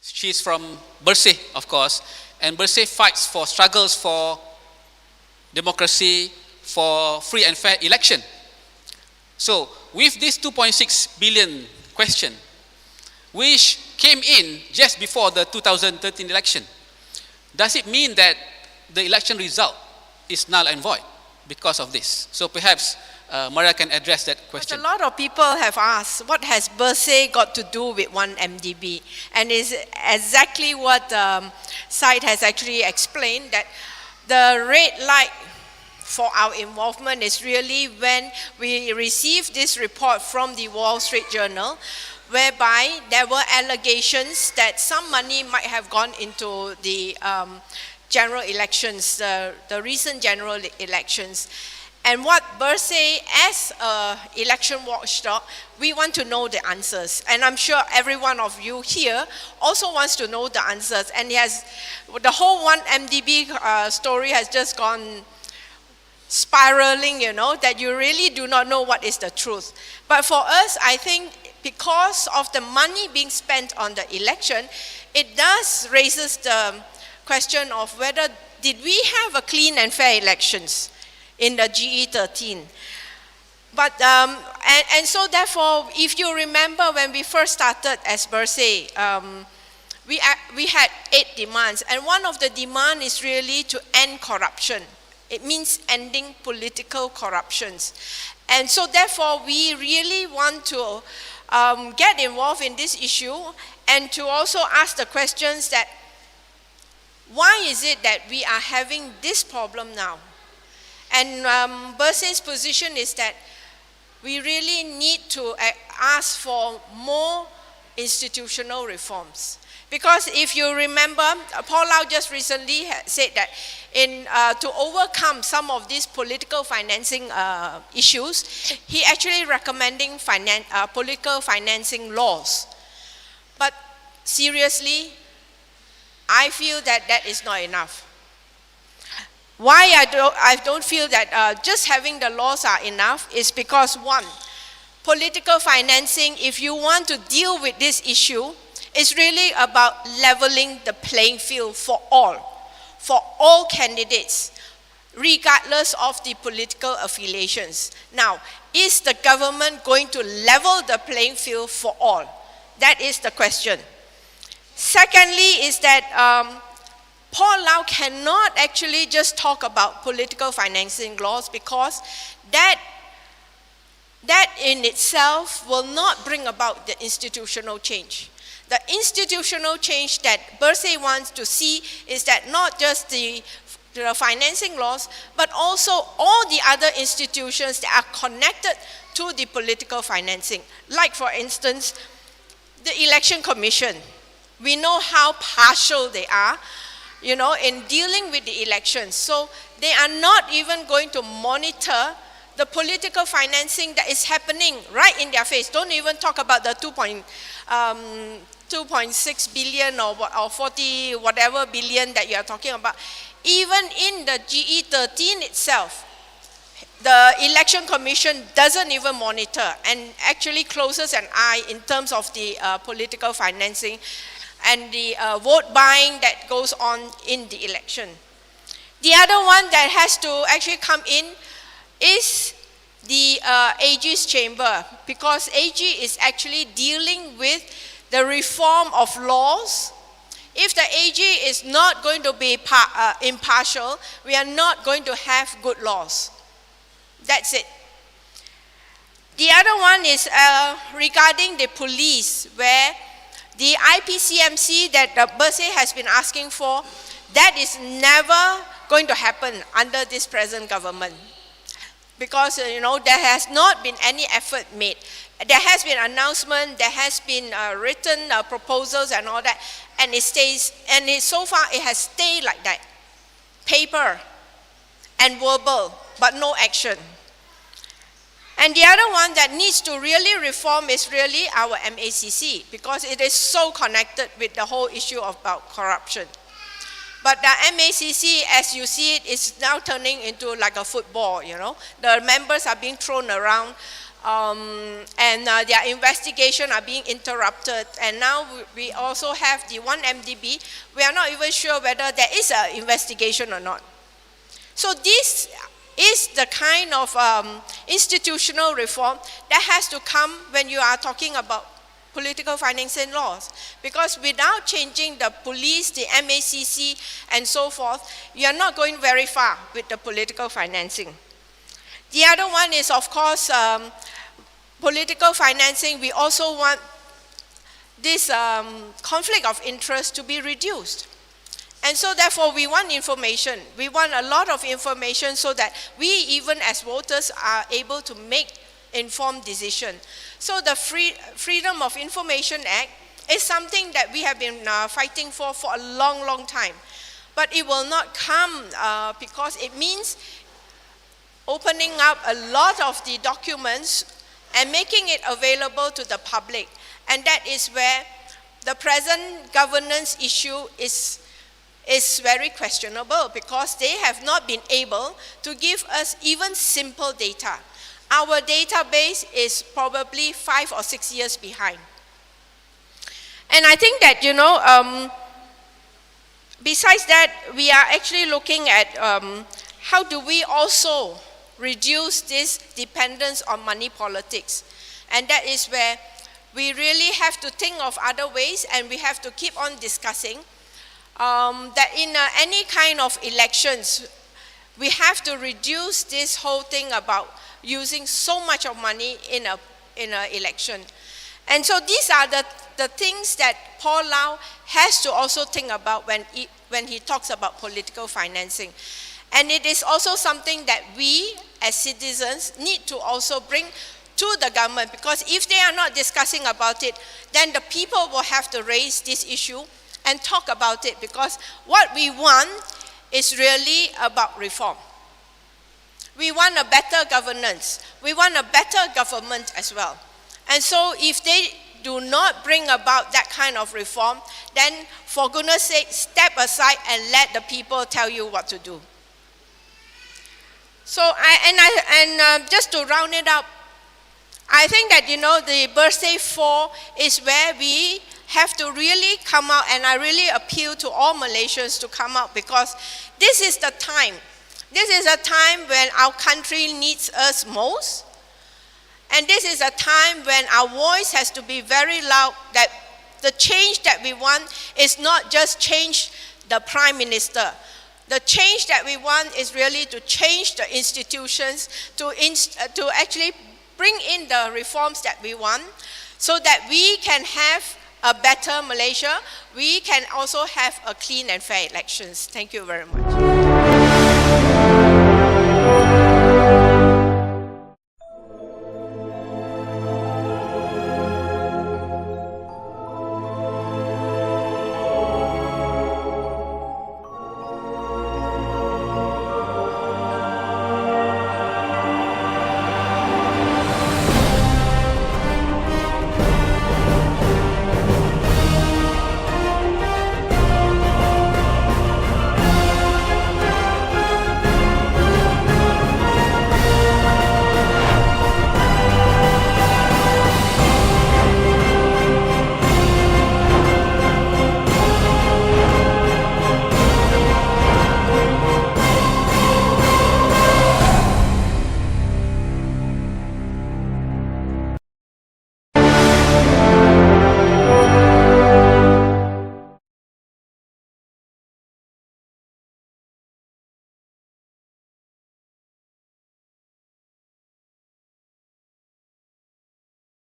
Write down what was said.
She's from Bersih, of course, and Bersih fights for struggles for democracy, for free and fair election. So, with this 2.6 billion question, which came in just before the 2013 election, does it mean that the election result is null and void because of this? So perhaps Maria can address that question. But a lot of people have asked, what has Bersih got to do with 1MDB? And is exactly what Syed has actually explained, that the red light for our involvement is really when we received this report from the Wall Street Journal, whereby there were allegations that some money might have gone into the general elections, the recent general elections. And what Bersih, as an election watchdog, we want to know the answers. And I'm sure every one of you here also wants to know the answers. And the whole 1MDB story has just gone spiraling, that you really do not know what is the truth. But for us, I think because of the money being spent on the election, it does raises the question of whether did we have a clean and fair elections in the GE13. But, and so therefore, if you remember when we first started as Bersih, we had 8 demands, and one of the demands is really to end corruption. It means ending political corruptions. And so therefore, we really want to get involved in this issue and to also ask the questions that why is it that we are having this problem now? And Bersih's position is that we really need to ask for more institutional reforms. Because if you remember, Paul Lau just recently said that to overcome some of these political financing issues, he actually recommending political financing laws. But seriously, I feel that that is not enough. Why I don't feel that just having the laws are enough is because, one, political financing, if you want to deal with this issue, is really about leveling the playing field for all candidates, regardless of the political affiliations. Now, is the government going to level the playing field for all? That is the question. Secondly is that Paul Lau cannot actually just talk about political financing laws, because that in itself will not bring about the institutional change. The institutional change that Bersih wants to see is that not just the financing laws, but also all the other institutions that are connected to the political financing. Like, for instance, the Election Commission. We know how partial they are, in dealing with the elections. So they are not even going to monitor the political financing that is happening right in their face. Don't even talk about the 2.6 billion or 40 whatever billion that you are talking about. Even in the GE13 itself, the Election Commission doesn't even monitor and actually closes an eye in terms of the political financing and the vote buying that goes on in the election. The other one that has to actually come in is the AG's chamber, because AG is actually dealing with the reform of laws. If the AG is not going to be impartial, we are not going to have good laws. That's it. The other one is regarding the police, where the IPCMC that Bersih has been asking for, that is never going to happen under this present government. Because, there has not been any effort made. There has been announcement, there has been written proposals and all that, and it stays, and so far it has stayed like that. Paper and verbal, but no action. And the other one that needs to really reform is really our MACC, because it is so connected with the whole issue about corruption. But the MACC, as you see it, is now turning into like a football, The members are being thrown around. and their investigation are being interrupted. And now we also have the 1MDB. We are not even sure whether there is an investigation or not. So this is the kind of institutional reform that has to come when you are talking about political financing laws. Because without changing the police, the MACC, and so forth, you are not going very far with the political financing. The other one is, of course, political financing. We also want this conflict of interest to be reduced. And so therefore we want information. We want a lot of information so that we, even as voters, are able to make informed decisions. So the Freedom of Information Act is something that we have been fighting for a long, long time. But it will not come because it means opening up a lot of the documents and making it available to the public. And that is where the present governance issue is very questionable, because they have not been able to give us even simple data. Our database is probably 5 or 6 years behind. And I think that, besides that, we are actually looking at how do we also reduce this dependence on money politics. And that is where we really have to think of other ways, and we have to keep on discussing that in any kind of elections, we have to reduce this whole thing about using so much of money in an election. And so these are the things that Paul Lau has to also think about when he talks about political financing. And it is also something that we as citizens need to also bring to the government, because if they are not discussing about it, then the people will have to raise this issue and talk about it, because what we want is really about reform. We want a better governance. We want a better government as well. And so if they do not bring about that kind of reform, then for goodness sake, step aside and let the people tell you what to do. So, just to round it up, I think that, the birthday 4 is where we have to really come out, and I really appeal to all Malaysians to come out, because this is the time. This is a time when our country needs us most. And this is a time when our voice has to be very loud, that the change that we want is not just change the Prime Minister. The change that we want is really to change the institutions, to actually bring in the reforms that we want, so that we can have a better Malaysia. We can also have a clean and fair elections. Thank you very much.